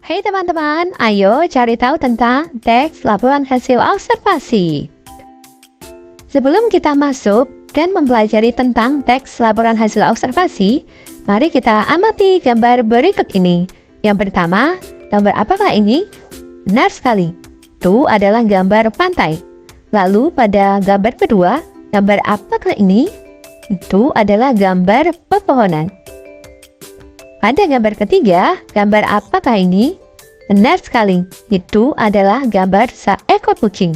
Hai teman-teman, ayo cari tahu tentang teks laporan hasil observasi. Sebelum kita masuk dan mempelajari tentang teks laporan hasil observasi, mari kita amati gambar berikut ini. Yang pertama, gambar apakah ini? Benar sekali, itu adalah gambar pantai. Lalu pada gambar kedua, gambar apakah ini? Itu adalah gambar pepohonan. Pada gambar ketiga, gambar apakah ini? Benar sekali, itu adalah gambar seekor kucing.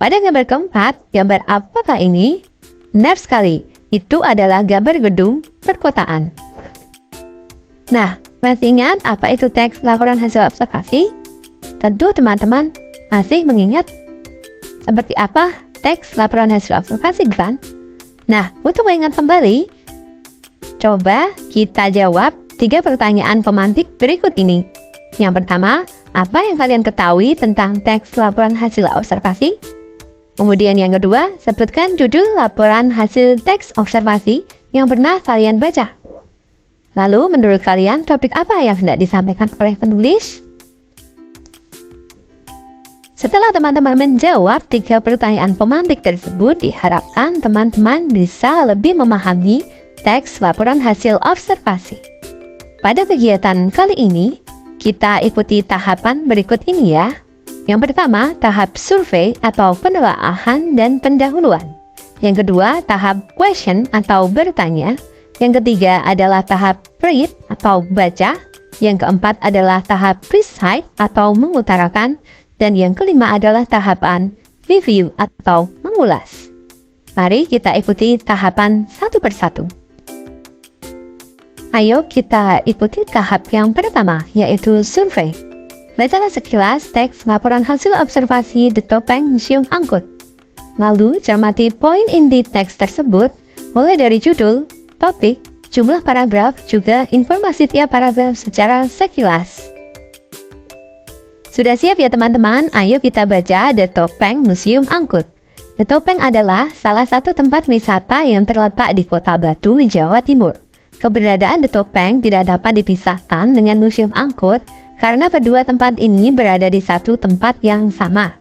Pada gambar keempat, gambar apakah ini? Benar sekali, itu adalah gambar gedung perkotaan. Nah, masih ingat apa itu teks laporan hasil observasi? Tentu teman-teman masih mengingat seperti apa teks laporan hasil observasi, kan? Nah, untuk mengingat kembali, coba kita jawab 3 pertanyaan pemantik berikut ini. Yang pertama, apa yang kalian ketahui tentang teks laporan hasil observasi? Kemudian yang kedua, sebutkan judul laporan hasil teks observasi yang pernah kalian baca. Lalu, menurut kalian, topik apa yang hendak disampaikan oleh penulis? Setelah teman-teman menjawab 3 pertanyaan pemantik tersebut, diharapkan teman-teman bisa lebih memahami teks laporan hasil observasi. Pada kegiatan kali ini, kita ikuti tahapan berikut ini ya. Yang pertama, tahap survei atau penelaahan dan pendahuluan. Yang kedua, tahap question atau bertanya. Yang ketiga adalah tahap read atau baca. Yang keempat adalah tahap recite atau mengutarakan. Dan yang kelima adalah tahapan review atau mengulas. Mari kita ikuti tahapan satu persatu. Ayo kita ikuti tahap yang pertama, yaitu survei. Bacalah sekilas teks laporan hasil observasi The Topeng Museum Angkut. Lalu cermati poin inti teks tersebut, mulai dari judul, topik, jumlah paragraf, juga informasi tiap paragraf secara sekilas. Sudah siap ya teman-teman? Ayo kita baca The Topeng Museum Angkut. The Topeng adalah salah satu tempat wisata yang terletak di Kota Batu, Jawa Timur. Keberadaan The Topeng tidak dapat dipisahkan dengan Museum Angkut karena kedua tempat ini berada di satu tempat yang sama.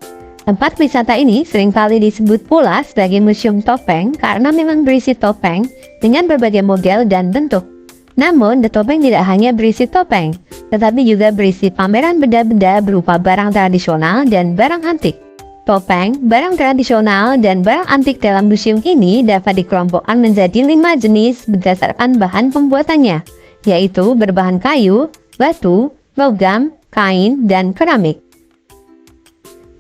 Tempat wisata ini seringkali disebut pula sebagai Museum Topeng karena memang berisi topeng dengan berbagai model dan bentuk. Namun, The Topeng tidak hanya berisi topeng, tetapi juga berisi pameran benda-benda berupa barang tradisional dan barang antik. Topeng, barang tradisional, dan barang antik dalam museum ini dapat dikelompokkan menjadi 5 jenis berdasarkan bahan pembuatannya, yaitu berbahan kayu, batu, logam, kain, dan keramik.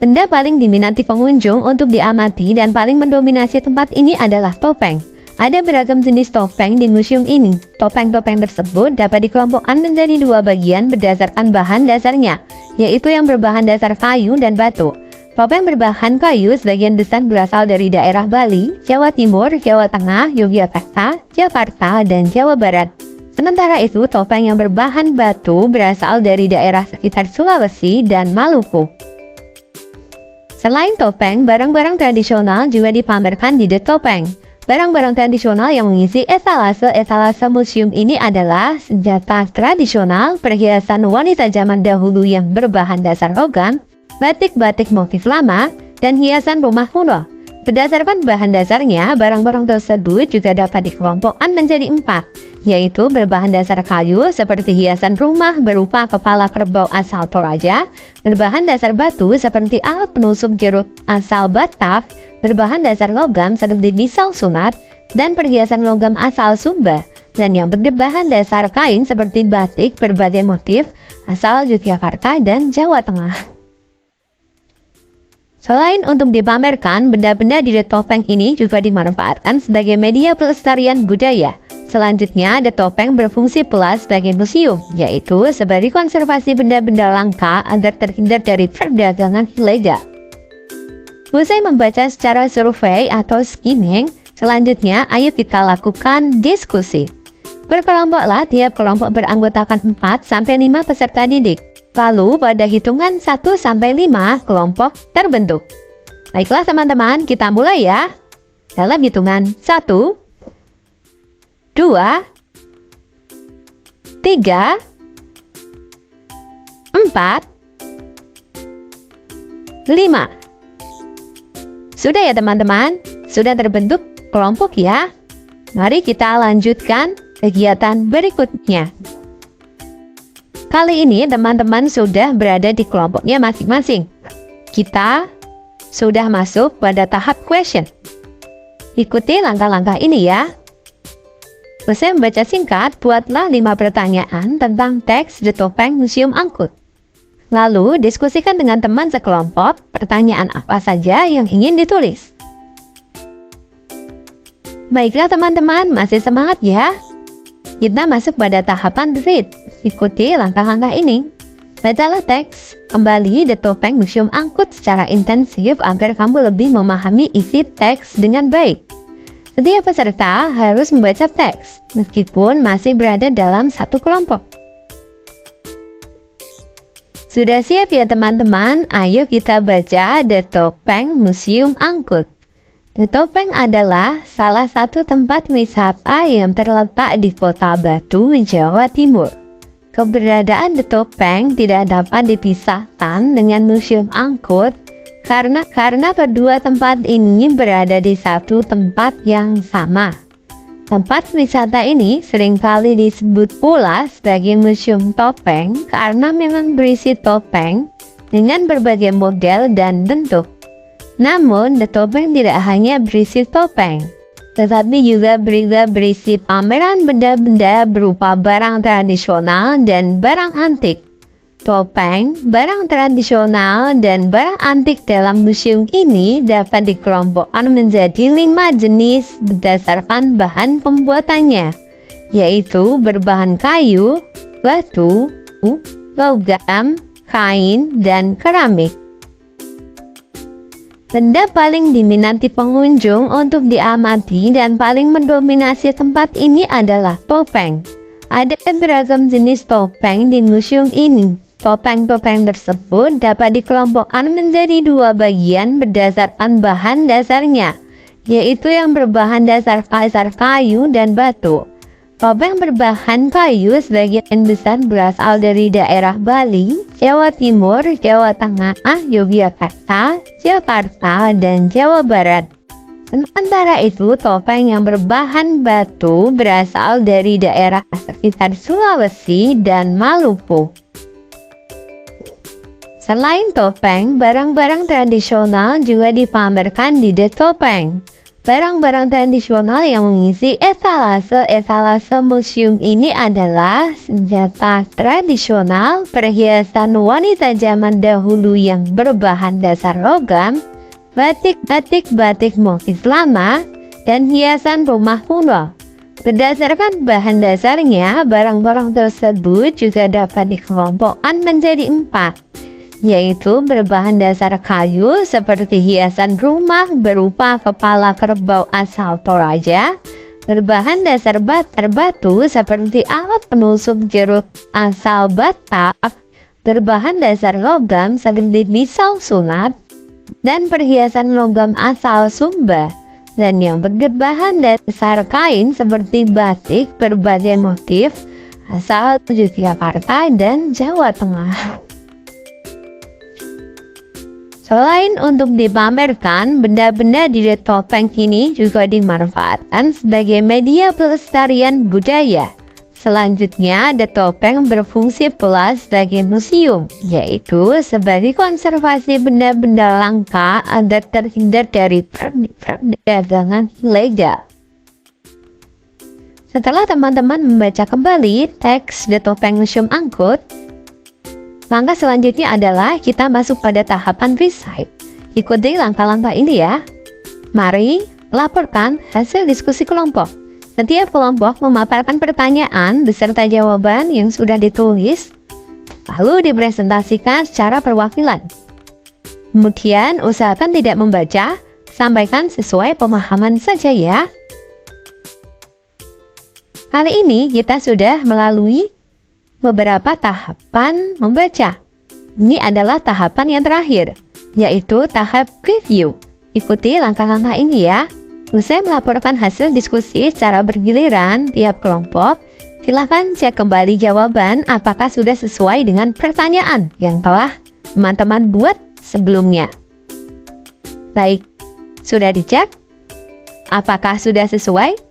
Benda paling diminati pengunjung untuk diamati dan paling mendominasi tempat ini adalah topeng. Ada beragam jenis topeng di museum ini. Topeng-topeng tersebut dapat dikelompokkan menjadi 2 bagian berdasarkan bahan dasarnya, yaitu yang berbahan dasar kayu dan batu. Topeng berbahan kayu sebagian besar berasal dari daerah Bali, Jawa Timur, Jawa Tengah, Yogyakarta, Jakarta, dan Jawa Barat. Sementara itu, topeng yang berbahan batu berasal dari daerah sekitar Sulawesi dan Maluku. Selain topeng, barang-barang tradisional juga dipamerkan di The Topeng. Barang-barang tradisional yang mengisi etalase museum ini adalah senjata tradisional, perhiasan wanita zaman dahulu yang berbahan dasar logam, batik-batik motif lama, dan hiasan rumah kuno. Berdasarkan bahan dasarnya, barang-barang tersebut juga dapat dikelompokkan menjadi 4, yaitu berbahan dasar kayu seperti hiasan rumah berupa kepala kerbau asal Toraja, berbahan dasar batu seperti alat penusuk jeruk asal Batak, berbahan dasar logam seperti misal sunat, dan perhiasan logam asal Sumba, dan yang berbahan dasar kain seperti batik berbagai motif asal Yogyakarta dan Jawa Tengah. Selain untuk dipamerkan, benda-benda di The Topeng ini juga dimanfaatkan sebagai media pelestarian budaya. Selanjutnya, The Topeng berfungsi pula sebagai museum, yaitu sebagai konservasi benda-benda langka agar terhindar dari perdagangan ilegal. Usai membaca secara survei atau skimming, selanjutnya ayo kita lakukan diskusi. Berkelompoklah, tiap kelompok beranggotakan 4-5 peserta didik. Lalu pada hitungan 1-5 kelompok terbentuk. Baiklah teman-teman, kita mulai ya. Dalam hitungan 1, 2, 3, 4, 4, 5. Sudah ya teman-teman? Sudah terbentuk kelompok ya? Mari kita lanjutkan kegiatan berikutnya. Kali ini teman-teman sudah berada di kelompoknya masing-masing. Kita sudah masuk pada tahap question. Ikuti langkah-langkah ini ya. Usai membaca singkat, buatlah 5 pertanyaan tentang teks The Topeng Museum Angkut. Lalu diskusikan dengan teman sekelompok pertanyaan apa saja yang ingin ditulis. Baiklah teman-teman, masih semangat ya? Kita masuk pada tahapan read. Ikuti langkah-langkah ini. Bacalah teks kembali The Topeng Museum Angkut secara intensif agar kamu lebih memahami isi teks dengan baik. Setiap peserta harus membaca teks, meskipun masih berada dalam satu kelompok. Sudah siap ya teman-teman? Ayo kita baca The Topeng Museum Angkut. The Topeng adalah salah satu tempat wisata yang terletak di Kota Batu, Jawa Timur. Keberadaan The Topeng tidak dapat dipisahkan dengan Museum Angkut karena kedua tempat ini berada di satu tempat yang sama. Tempat wisata ini seringkali disebut pula sebagai Museum Topeng karena memang berisi topeng dengan berbagai model dan bentuk. Namun, The Topeng tidak hanya berisi topeng, tetapi juga berisi pameran benda-benda berupa barang tradisional dan barang antik. Topeng, barang tradisional, dan barang antik dalam museum ini dapat dikelompokkan menjadi 5 jenis berdasarkan bahan pembuatannya, yaitu berbahan kayu, batu, logam, kain, dan keramik. Benda paling diminati pengunjung untuk diamati dan paling mendominasi tempat ini adalah topeng. Ada beragam jenis topeng di museum ini. Topeng-topeng tersebut dapat dikelompokkan menjadi 2 bagian berdasarkan bahan dasarnya, yaitu yang berbahan dasar kayu dan batu. Topeng berbahan kayu sebagian besar berasal dari daerah Bali, Jawa Timur, Jawa Tengah, Yogyakarta, Jakarta, dan Jawa Barat. Sementara itu, topeng yang berbahan batu berasal dari daerah sekitar Sulawesi dan Maluku. Selain topeng, barang-barang tradisional juga dipamerkan di The Topeng. Barang-barang tradisional yang mengisi etalase museum ini adalah senjata tradisional, perhiasan wanita zaman dahulu yang berbahan dasar logam, batik motif lama, dan hiasan rumah kuno. Berdasarkan bahan dasarnya, barang-barang tersebut juga dapat dikelompokkan menjadi 4. Yaitu berbahan dasar kayu seperti hiasan rumah berupa kepala kerbau asal Toraja, berbahan dasar batu seperti alat penusuk jeruk asal Batak, berbahan dasar logam seperti pisau sunat, dan perhiasan logam asal Sumba, dan yang berbahan dasar kain seperti batik berbagai motif asal Yogyakarta dan Jawa Tengah. Selain untuk dipamerkan, benda-benda di The Topeng ini juga dimanfaatkan sebagai media pelestarian budaya. Selanjutnya, The Topeng berfungsi pula sebagai museum, yaitu sebagai konservasi benda-benda langka agar terhindar dari perdagangan ilegal. Setelah teman-teman membaca kembali teks The Topeng Museum Angkut, langkah selanjutnya adalah kita masuk pada tahapan recite. Ikuti langkah-langkah ini ya. Mari laporkan hasil diskusi kelompok. Setiap kelompok memaparkan pertanyaan beserta jawaban yang sudah ditulis, lalu dipresentasikan secara perwakilan. Kemudian usahakan tidak membaca, sampaikan sesuai pemahaman saja ya. Kali ini kita sudah melalui beberapa tahapan membaca. Ini adalah tahapan yang terakhir, yaitu tahap review. Ikuti langkah-langkah ini ya. Usai melaporkan hasil diskusi secara bergiliran, tiap kelompok Silahkan cek kembali jawaban apakah sudah sesuai dengan pertanyaan yang telah teman-teman buat sebelumnya. Baik, sudah dicek? Apakah sudah sesuai?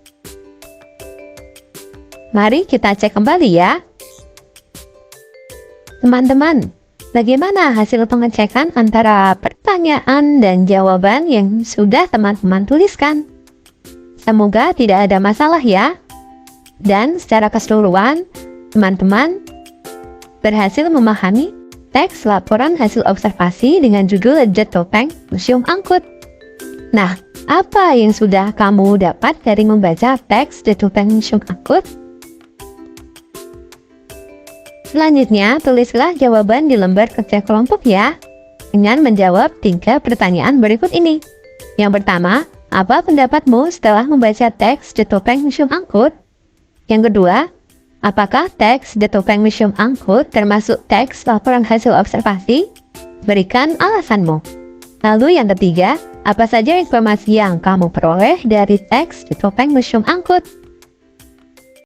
Mari kita cek kembali ya. Teman-teman, bagaimana hasil pengecekan antara pertanyaan dan jawaban yang sudah teman-teman tuliskan? Semoga tidak ada masalah ya. Dan secara keseluruhan, teman-teman berhasil memahami teks laporan hasil observasi dengan judul The Topeng Museum Angkut. Nah, apa yang sudah kamu dapat dari membaca teks The Topeng Museum Angkut? Selanjutnya, tulislah jawaban di lembar kerja kelompok ya, dengan menjawab 3 pertanyaan berikut ini. Yang pertama, apa pendapatmu setelah membaca teks The Topeng Museum Angkut? Yang kedua, apakah teks The Topeng Museum Angkut termasuk teks laporan hasil observasi? Berikan alasanmu. Lalu yang ketiga, apa saja informasi yang kamu peroleh dari teks The Topeng Museum Angkut?